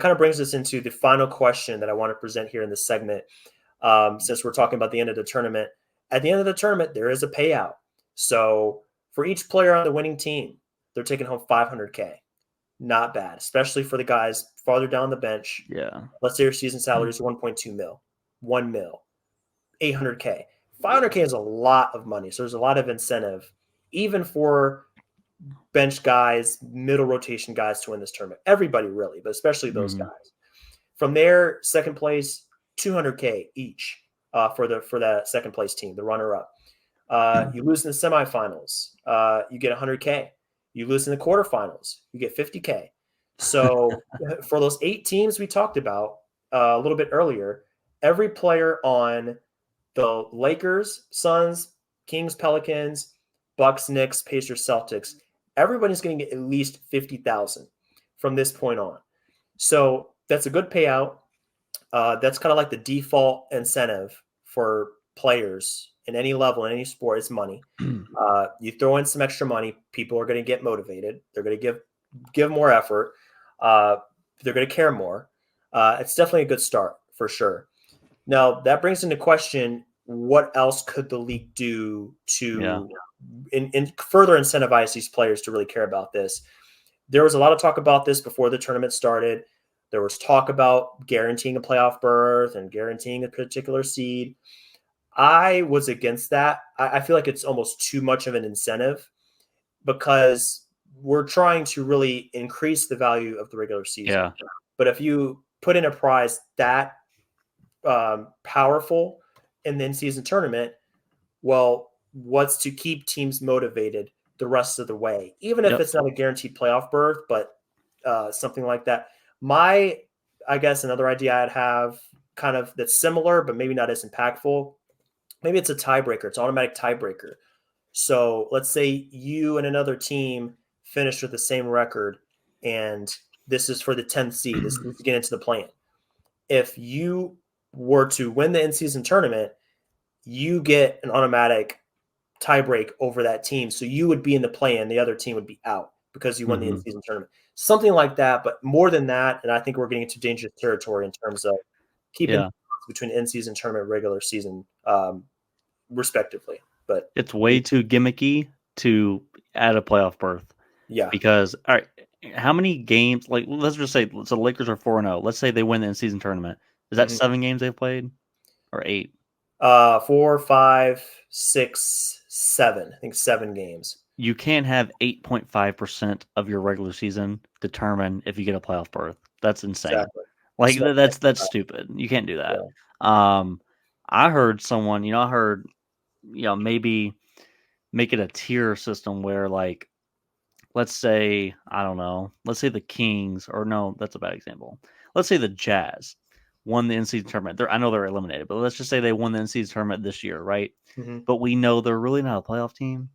kind of brings us into the final question that I want to present here in this segment. Since we're talking about the end of the tournament, at the end of the tournament, there is a payout. So for each player on the winning team, they're taking home $500K. Not bad, especially for the guys farther down the bench. Yeah. Let's say your season salary is 1.2 mil, 1 mil, 800K. 500K is a lot of money. So there's a lot of incentive, even for bench guys, middle rotation guys to win this tournament. Everybody really, but especially those guys. From there, second place, 200K each for that second place team, the runner up. You lose in the semifinals, you get 100K. You lose in the quarterfinals, you get 50K. So for those 8 teams we talked about a little bit earlier, every player on the Lakers, Suns, Kings, Pelicans, Bucks, Knicks, Pacers, Celtics, everybody's going to get at least 50,000 from this point on. So that's a good payout. That's kind of like the default incentive for players in any level, in any sport, is money. You throw in some extra money, people are going to get motivated. They're going to give more effort. They're going to care more. It's definitely a good start for sure. Now, that brings into question, what else could the league do to in further incentivize these players to really care about this? There was a lot of talk about this before the tournament started. There was talk about guaranteeing a playoff berth and guaranteeing a particular seed. I was against that. I feel like it's almost too much of an incentive, because we're trying to really increase the value of the regular season. Yeah. But if you put in a prize that powerful in the in-season tournament, well, what's to keep teams motivated the rest of the way, even if it's not a guaranteed playoff berth, but something like that. I guess another idea I'd have, kind of that's similar, but maybe not as impactful. Maybe it's a tiebreaker. It's an automatic tiebreaker. So let's say you and another team finished with the same record, and this is for the 10th seed. This is to get into the play-in. If you were to win the in-season tournament, you get an automatic tiebreak over that team. So you would be in the play-in, the other team would be out because you won the in-season tournament. Something like that, but more than that, and I think we're getting into dangerous territory in terms of keeping between in-season tournament and regular season, respectively. But it's way too gimmicky to add a playoff berth. Yeah. Because, all right, how many games, like, let's just say, so the Lakers are 4-0. Let's say they win the in-season tournament. Is that 7 games they've played? Or 8? 4, 5, 6, 7. I think 7 games. You can't have 8.5% of your regular season determine if you get a playoff berth. That's insane. Exactly. Like, that's stupid. You can't do that. Yeah. I heard someone, maybe make it a tier system where, like, let's say, I don't know, let's say the Kings, or no, that's a bad example. Let's say the Jazz won the in-season tournament. I know they're eliminated, but let's just say they won the in-season tournament this year, right? Mm-hmm. But we know they're really not a playoff team.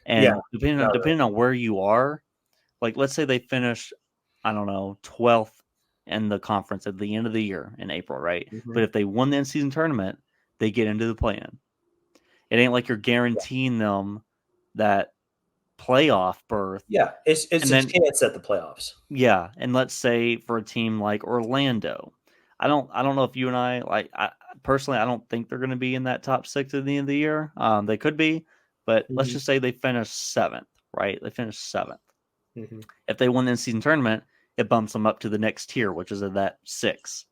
And depending on where you are, like, let's say they finish, I don't know, 12th in the conference at the end of the year in April, right? Mm-hmm. But if they won the in-season tournament, they get into the play-in. It ain't like you're guaranteeing them that playoff berth. Yeah, it's a chance at the playoffs. Yeah, and let's say for a team like Orlando, I don't know if you and I personally, I don't think they're going to be in that top 6 at the end of the year. They could be, but let's just say they finish 7th, right? They finish 7th. Mm-hmm. If they win the in-season tournament, it bumps them up to the next tier, which is at that 6.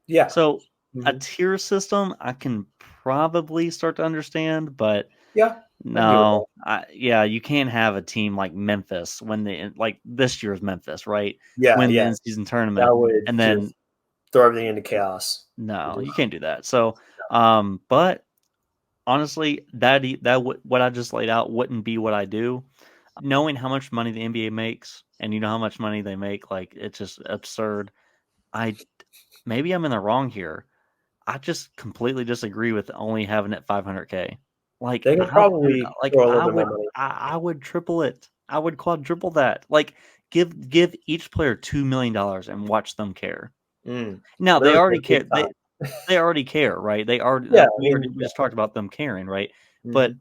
Yeah. So a tier system, I can probably start to understand, but no, you can't have a team like Memphis like this year's Memphis, right? Yeah, win the in-season tournament, and then throw everything into chaos. No, you can't do that. So, but honestly, what I just laid out wouldn't be what I do. Knowing how much money the NBA makes, and you know how much money they make, like, it's just absurd. Maybe I'm in the wrong here. I just completely disagree with only having it 500K. Like, they could probably I would triple it. I would quadruple that. Like, give each player $2 million and watch them care. Now they already care. They already care, right? They already. We just talked about them caring, right? Mm-hmm. But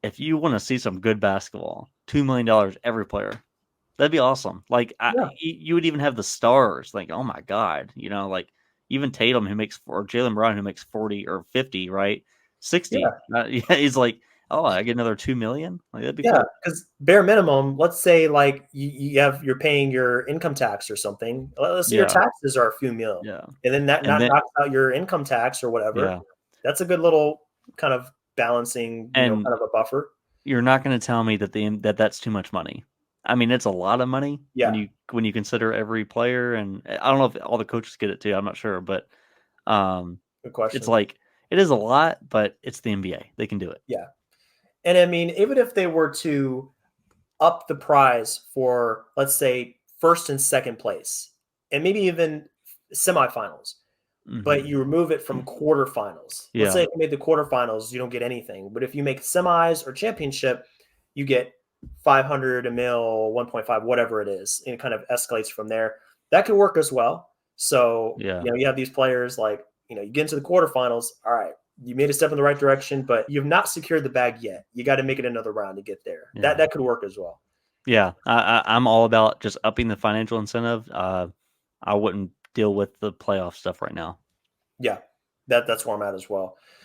if you want to see some good basketball, $2 million every player. That'd be awesome. Like Yeah, you would even have the stars. Like, oh my god, like even Tatum who makes or Jalen Brown who makes 40 or 50, right? 60. yeah. Yeah, he's like, oh, I get another 2 million. Like that'd be Yeah, cool. because bare minimum, let's say like you're paying your income tax or something. Let's say your Yeah, taxes are a few mil, yeah, and then that and not then knocks out your income tax or whatever. yeah, That's a good little kind of balancing, and kind of a buffer. you're not going to tell me that's too much money. I mean, it's a lot of money when Yeah, you consider every player, and I don't know if all the coaches get it too. I'm not sure, but um, good it's question. like it is a lot, but it's the NBA. They can do it. Yeah, and I mean, even if they were to up the prize for, let's say, first and second place, and maybe even semifinals, but Hmm. you remove it from quarterfinals. Let's say Yeah, if you made the quarterfinals, you don't get anything. But if you make semis or championship, you get 500, a mil, 1.5, whatever it is. And it kind of escalates from there. That could work as well. So, yeah, you have these players like, you get into the quarterfinals. All right, you made a step in the right direction, but you've not secured the bag yet. You got to make it another round to get there. That yeah. that could work as well. Yeah, I'm all about just upping the financial incentive. I wouldn't deal with the playoff stuff right now. Yeah, that's where I'm at as well.